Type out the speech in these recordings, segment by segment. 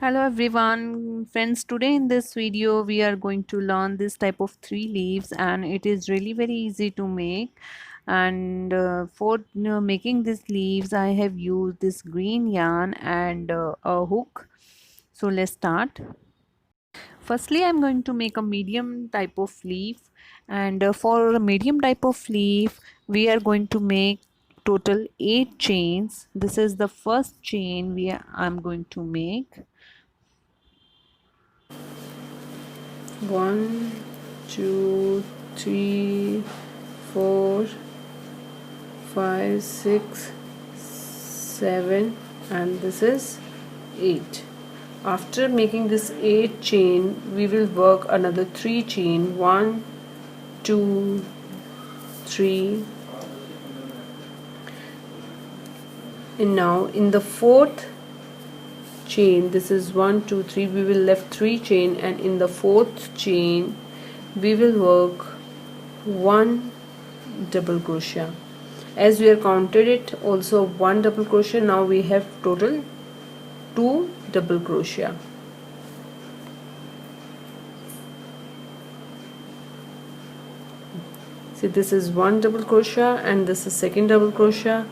Hello everyone, friends. Today in this video we are going to learn this type of three leaves, and it is really very easy to make. And for making these leaves I have used this green yarn and a hook. So let's start. Firstly, I'm going to make a medium type of leaf, and for a medium type of leaf we are going to make total 8 chains. This is the first chain I'm going to make. 1 2 3 4 5 6 7, and this is 8. After making this 8 chain we will work another 3 chain, 1 2 3, and now in the fourth chain, this is 1 2 3, we will left 3 chain, and in the fourth chain we will work 1 double crochet. As we are counted it also 1 double crochet, now we have total 2 double crochet. See, this is 1 double crochet and this is second double crochet,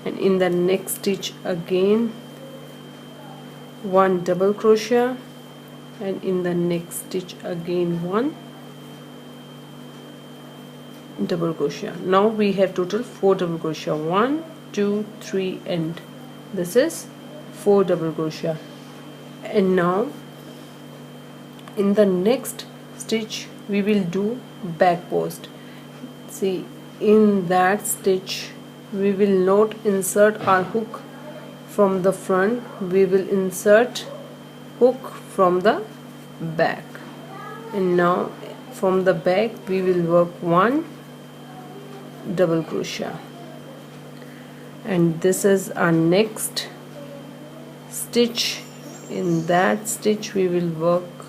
and in the next stitch again 1 double crochet, and in the next stitch again 1 double crochet. Now we have total 4 double crochet, 1 2 3, and this is 4 double crochet. And now in the next stitch we will do back post. See, in that stitch we will not insert our hook from the front, we will insert hook from the back. And now from the back we will work 1 double crochet, and this is our next stitch. In that stitch we will work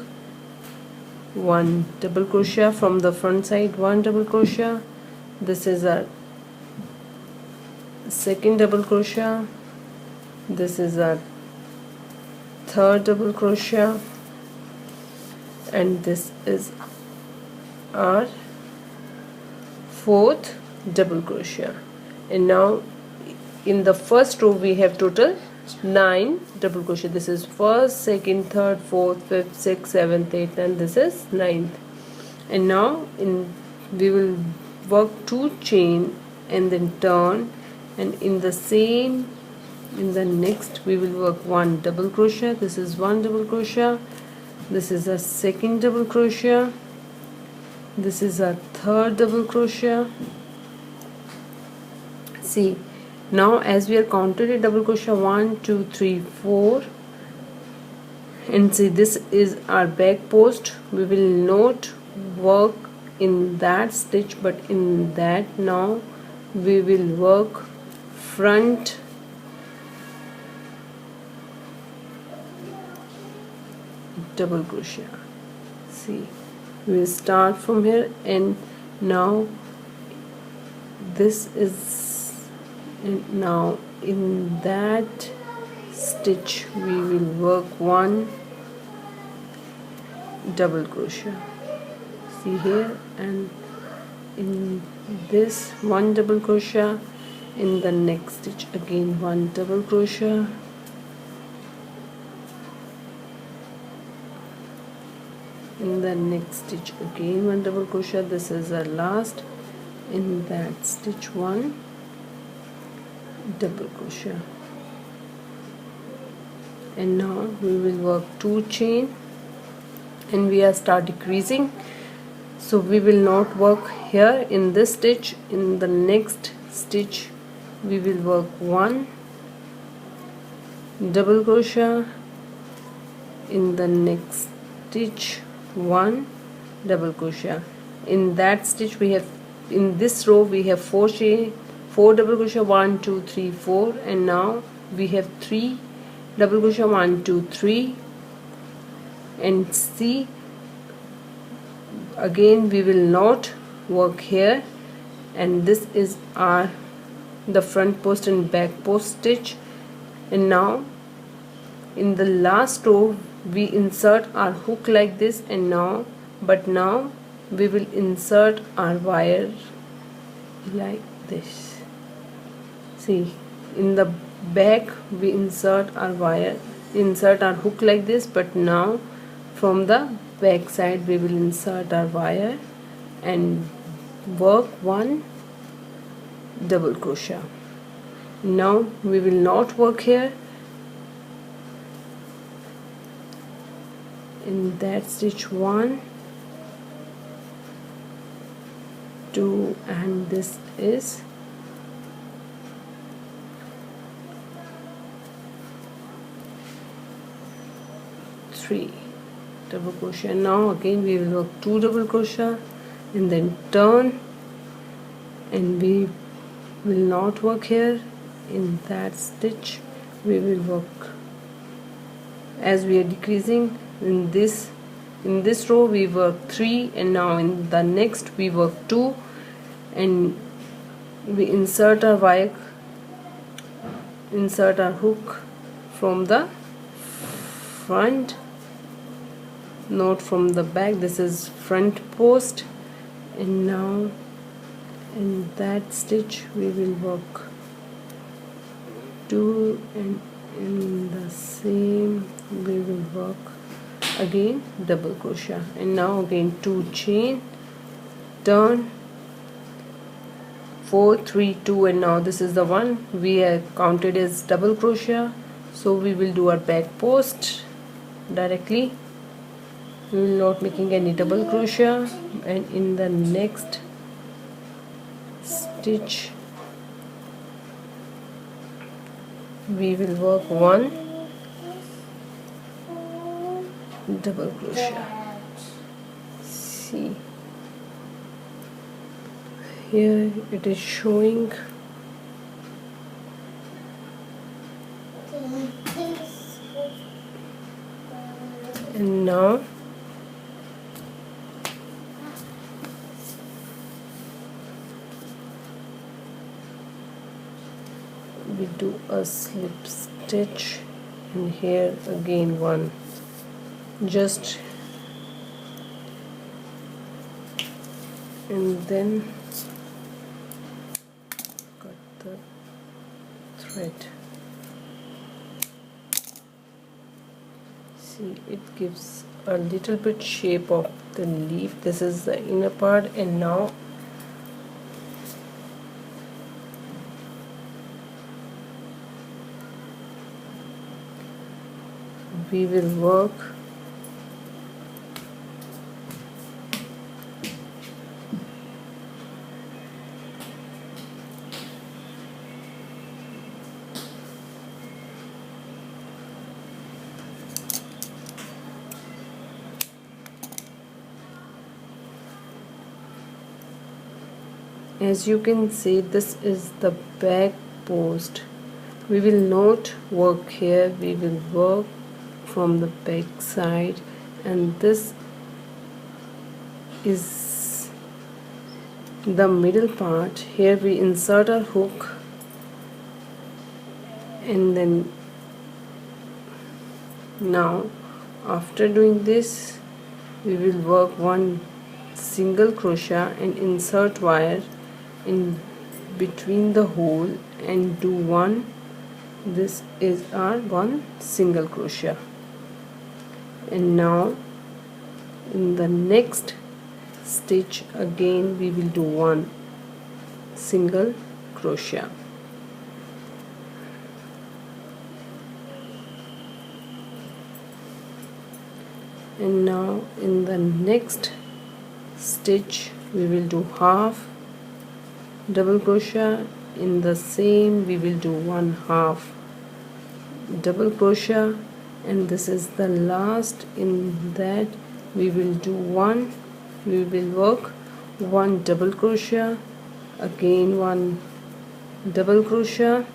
1 double crochet from the front side, 1 double crochet. This is our second double crochet, this is our third double crochet, and this is our fourth double crochet. And now in the first row we have total 9 double crochet. This is first, second, third, fourth, fifth, sixth, seventh, eighth, and this is ninth. And now we will work 2 chain and then turn, and in the next we will work 1 double crochet. This is 1 double crochet, this is a second double crochet, this is a third double crochet. See, now as we are counted a double crochet 1 2 3 4, and see, this is our back post. We will not work in that stitch, but in that now we will work front double crochet. See, we will start from here, and now this is, and now in that stitch we will work 1 double crochet. See here, and in this 1 double crochet, in the next stitch again 1 double crochet, in the next stitch again 1 double crochet. This is our last. In that stitch 1 double crochet, and now we will work 2 chain, and we are start decreasing, so we will not work here in this stitch. In the next stitch we will work 1 double crochet, in the next stitch 1 double crochet. In that stitch we have, in this row we have 4 chain, 4 double crochet, 1 2 3 4, and now we have 3 double crochet, 1 2 3, and see, again we will not work here, and this is our the front post and back post stitch. And now in the last row we insert our hook like this, and now we will insert our wire like this. See, in the back we insert our hook like this, but now from the back side we will insert our wire and work 1 double crochet. Now we will not work here. In that stitch 1, 2, and this is 3 double crochet. Now again we will work 2 double crochet and then turn, and we will not work here. In that stitch we will work, as we are decreasing in this row we work 3, and now in the next we work 2, and we insert our hook from the front, not from the back. This is front post, and now in that stitch we will work 2, and in the same we will work again double crochet, and now again 2 chain, turn, 4, 3, 2, and now this is the one we have counted as double crochet, so we will do our back post directly. We will not making any double crochet, and in the next stitch we will work 1 double crochet. See, here it is showing. And now we do a slip stitch, and here again 1, just, and then cut the thread. See, it gives a little bit shape of the leaf. This is the inner part, and now we will work as you can see, this is the back post. We will not work here, we will work from the back side, and this is the middle part. Here we insert our hook, and then now after doing this we will work 1 single crochet and insert wire in between the hole and do 1. This is our 1 single crochet, and now in the next stitch again we will do 1 single crochet. And now in the next stitch we will do half double crochet. In the same we will do 1 half double crochet, and this is the last. In that we will do 1, we will work 1 double crochet, again 1 double crochet,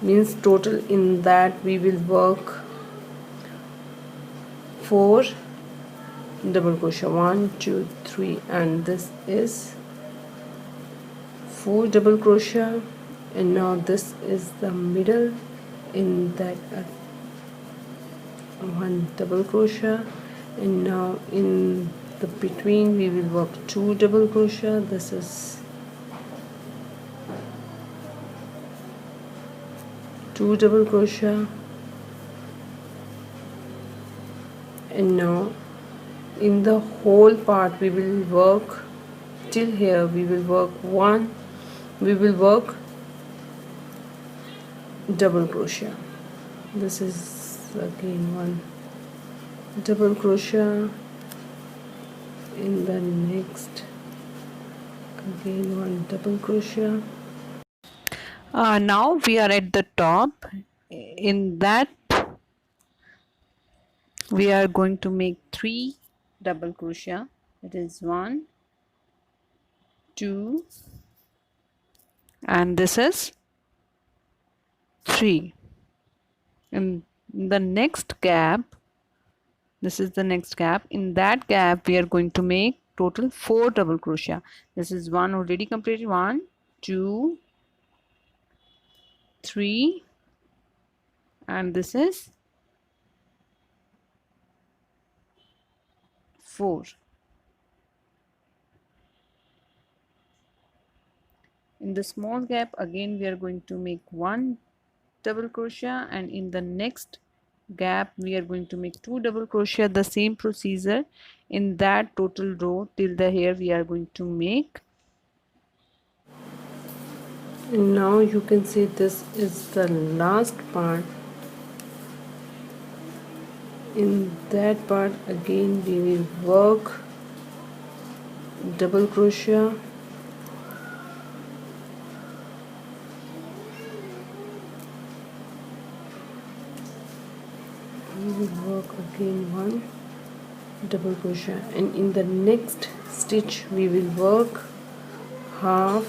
means total in that we will work 4 double crochet, 1 2 3, and this is 4 double crochet, and now this is the middle. In that one double crochet, and now in the between we will work 2 double crochet. This is 2 double crochet, and now in the whole part we will work till here. We will work double crochet. This is again one double crochet, in the next again one double crochet. Now we are at the top. In that we are going to make 3 double crochet. It is 1, 2, and this is 3. In the next gap, this is the next gap. In that gap we are going to make total 4 double crochet. This is one already completed. 1, 2, 3, and this is 4. In the small gap again we are going to make 1 double crochet, and in the next gap we are going to make 2 double crochet. The same procedure in that total row till the here we are going to make. And now you can see this is the last part. In that part again we will work double crochet, we will work again one double crochet, and in the next stitch we will work half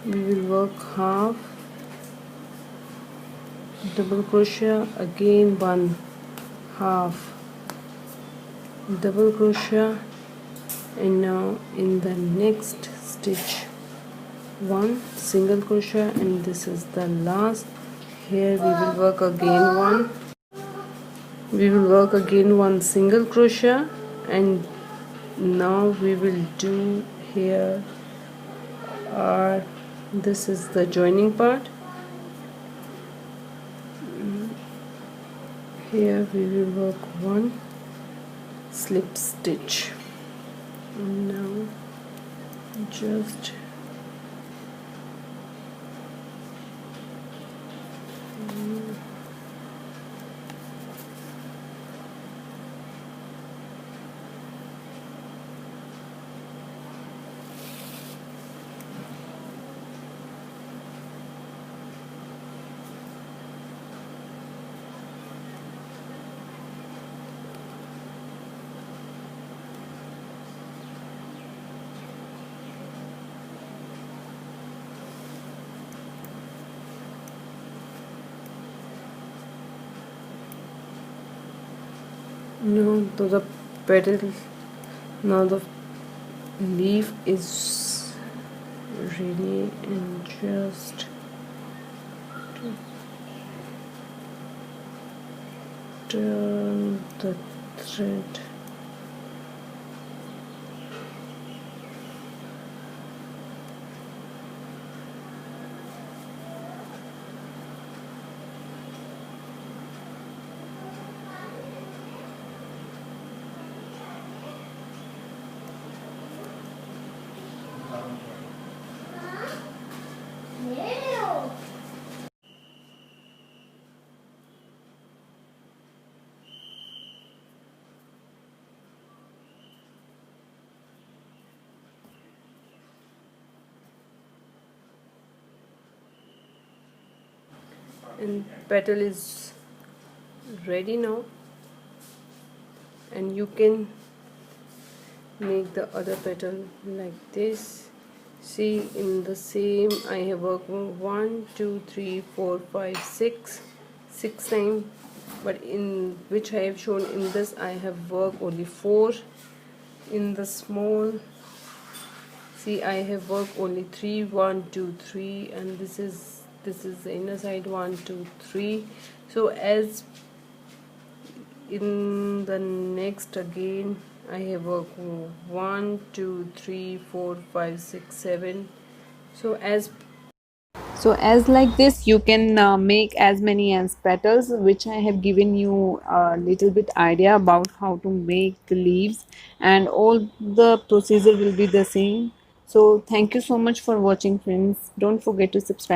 we will work half double crochet, again one half double crochet, and now in the next stitch one single crochet, and this is the last. Here we will work again one single crochet, and now we will do here this is the joining part. Here we will work one slip stitch, and now just now the petal, now the leaf is ready, and just turn the thread. And petal is ready now, and you can make the other petal like this. See, in the same I have worked 1 2 3 4 5 6 times, but in which I have shown in this I have worked only 4. In the small, see, I have worked only 3 1 2 3, and this is the inner side 1 2 3. So as in the next again I have worked 1 2 3 4 5 6 7. So as like this you can make as many as petals, which I have given you a little bit idea about how to make the leaves, and all the procedure will be the same. So thank you so much for watching, friends. Don't forget to subscribe.